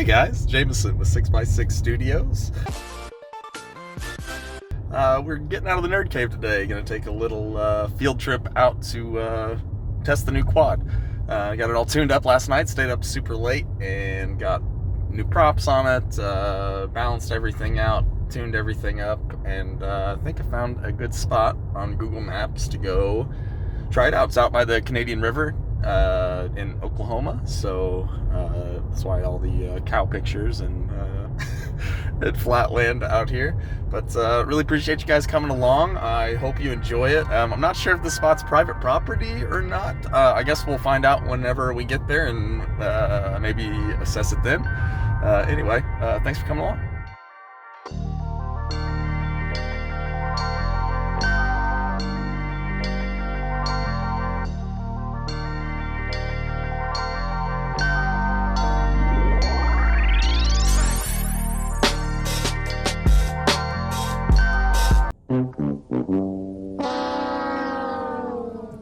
Hey guys, Jameson with 6x6 Studios. We're getting out of the nerd cave today. Gonna take a little field trip out to test the new quad. Got it all tuned up last night, stayed up super late, and got new props on it, balanced everything out, tuned everything up, and I think I found a good spot on Google Maps to go try it out. It's out by the Canadian River in Oklahoma, so that's why all the cow pictures and flat land out here. But really appreciate you guys coming along. I hope you enjoy it. I'm not sure if the spot's private property or not. I guess we'll find out whenever we get there and maybe assess it then. Anyway, thanks for coming along.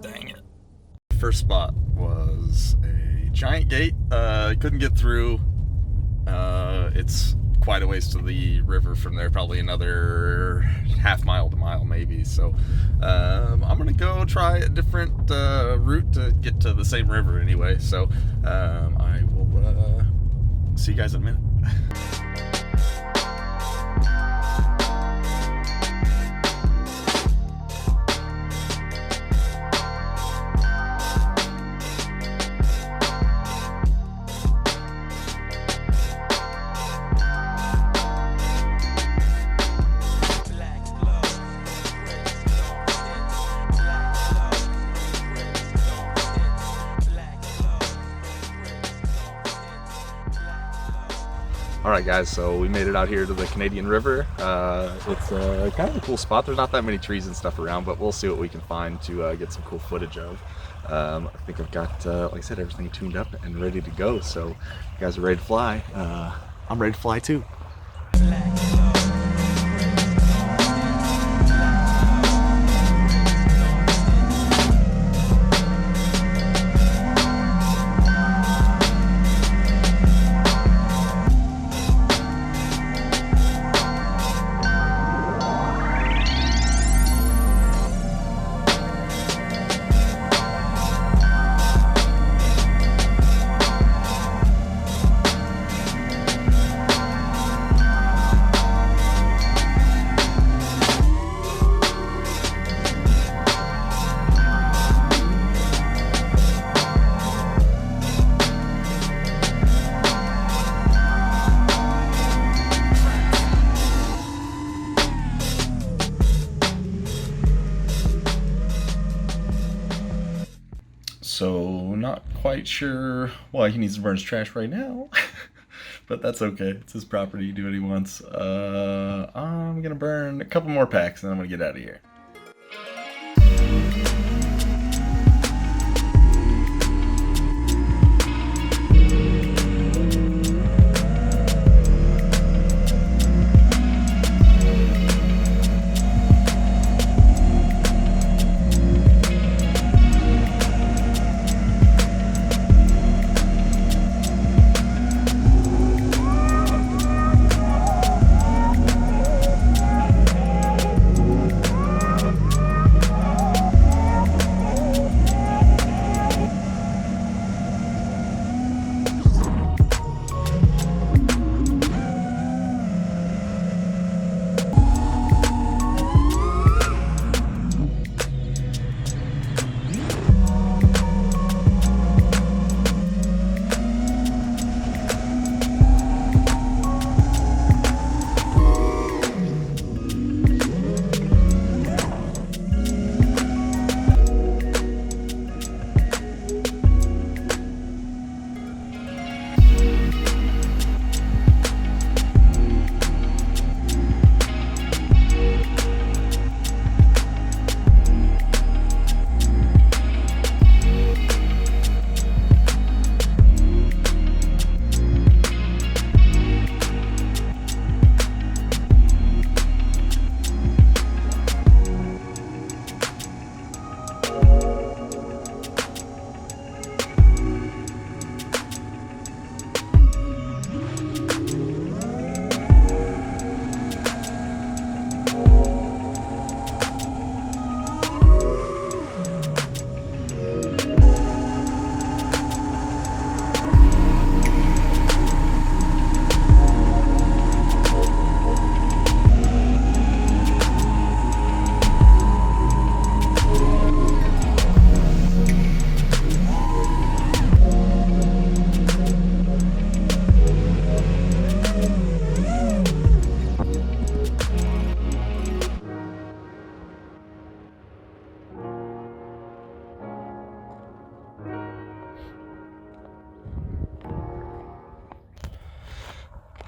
Dang it. First spot was a giant gate. Couldn't get through. It's quite a ways to the river from there, probably another half mile to mile maybe. So I'm gonna go try a different route to get to the same river anyway. So I will see you guys in a minute. Alright guys, so we made it out here to the Canadian River. It's kind of a cool spot. There's not that many trees and stuff around, but we'll see what we can find to get some cool footage of. I think I've got, like I said, everything tuned up and ready to go, so you guys are ready to fly. I'm ready to fly too. So, not quite sure why he needs to burn his trash right now, but that's okay. It's his property, do what he wants. I'm gonna burn a couple more packs and then I'm gonna get out of here.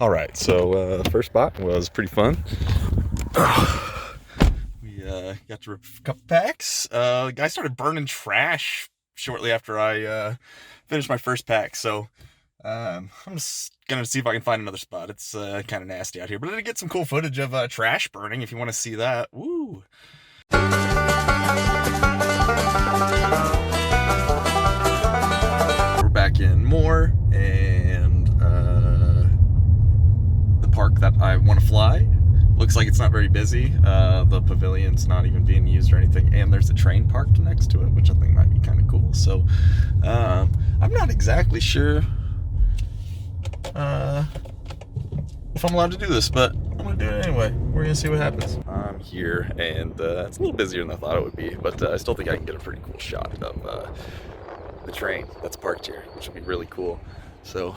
All right, so the first spot was pretty fun. We got to rip a couple packs. The guy started burning trash shortly after I finished my first pack, so I'm just gonna see if I can find another spot. It's kind of nasty out here, but I did get some cool footage of trash burning if you want to see that. Woo! We're back in more, and the park that I want to fly looks like it's not very busy. The pavilion's not even being used or anything, and there's a train parked next to it, which I think might be kind of cool. So I'm not exactly sure if I'm allowed to do this, but I'm gonna do it anyway. We're gonna see what happens. I'm here, and it's a little busier than I thought it would be, but I still think I can get a pretty cool shot of the train that's parked here, which would be really cool. So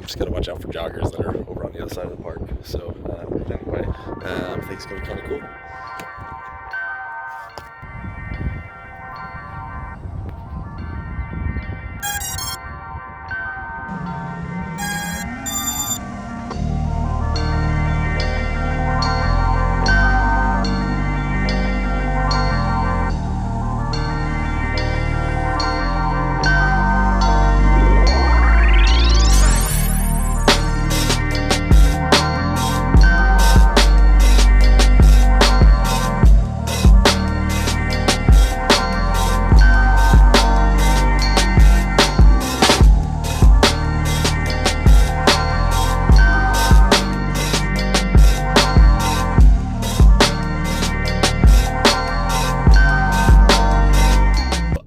just gotta watch out for joggers that are over on the other side of the park. So anyway, I think it's gonna be kind of cool.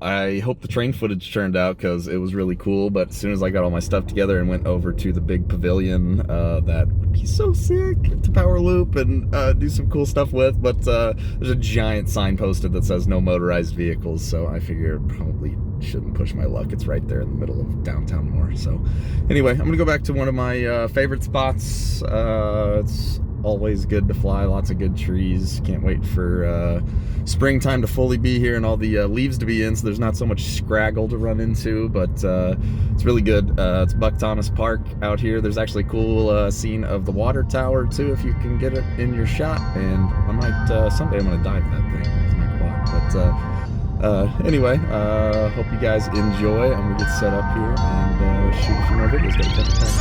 I hope the train footage turned out because it was really cool, but as soon as I got all my stuff together and went over to the big pavilion, that would be so sick to power loop and do some cool stuff with, but there's a giant sign posted that says no motorized vehicles, so I figure probably shouldn't push my luck. It's right there in the middle of downtown Moore. So anyway, I'm gonna go back to one of my favorite spots. It's always good to fly, lots of good trees. Can't wait for springtime to fully be here and all the leaves to be in, so there's not so much scraggle to run into, but it's really good. It's Buck Thomas Park out here. There's actually a cool scene of the water tower too, if you can get it in your shot, and I might someday I'm gonna dive that thing with my quad. But anyway, hope you guys enjoy. I'm gonna get set up here and shoot a few more videos. Got a couple packs.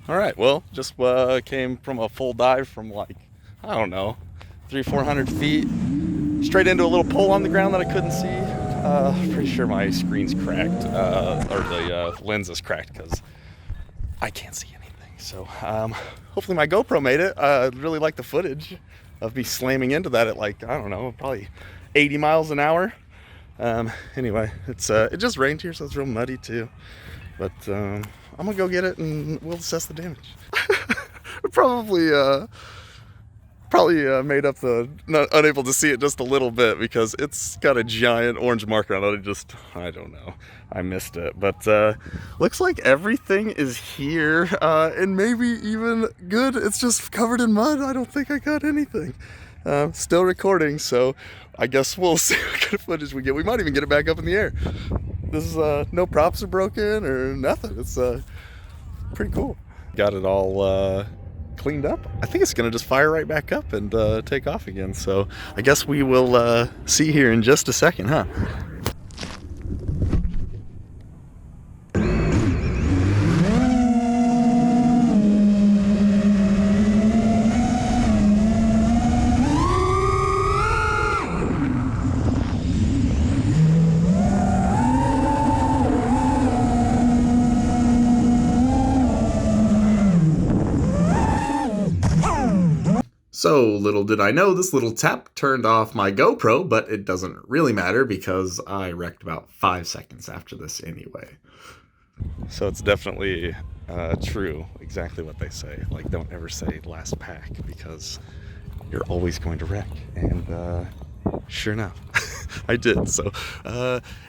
Alright, well, just came from a full dive from like, I don't know, 300-400 feet, straight into a little pole on the ground that I couldn't see. Pretty sure my screen's cracked, or the lens is cracked because I can't see anything. So hopefully my GoPro made it. I really like the footage of me slamming into that at like, I don't know, probably 80 miles an hour. Anyway, it just rained here, so it's real muddy too. But I'm gonna go get it and we'll assess the damage. Probably made up the unable to see it just a little bit because it's got a giant orange marker on it. I don't know, I missed it, but looks like everything is here, and maybe even good. It's just covered in mud. I don't think I got anything. Still recording, so I guess we'll see what kind of footage we get. We might even get it back up in the air. This is no props are broken or nothing. It's pretty cool. Got it all cleaned up. I think it's gonna just fire right back up and take off again. So I guess we will see here in just a second, huh? So little did I know this little tap turned off my GoPro, but it doesn't really matter because I wrecked about 5 seconds after this anyway. So it's definitely true, exactly what they say. Like, don't ever say last pack because you're always going to wreck. And sure enough, I did. So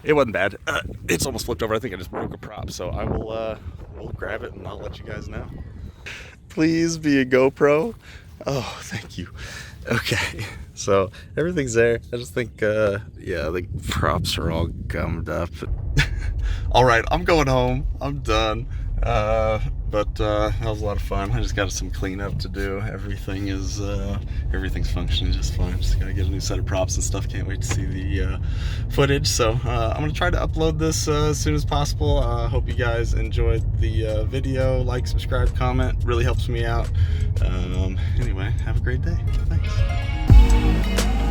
it wasn't bad. It's almost flipped over. I think I just broke a prop. So I will we'll grab it and I'll let you guys know. Please be a GoPro. Oh, thank you. Okay, so everything's there. I just think, yeah, the props are all gummed up. All right, I'm going home. I'm done. But that was a lot of fun. I just got some cleanup to do. Everything's functioning just fine. Just gotta get a new set of props and stuff. Can't wait to see the footage. So I'm gonna try to upload this as soon as possible. Hope you guys enjoyed the video. Like, subscribe, comment. Really helps me out. Anyway, have a great day. Thanks.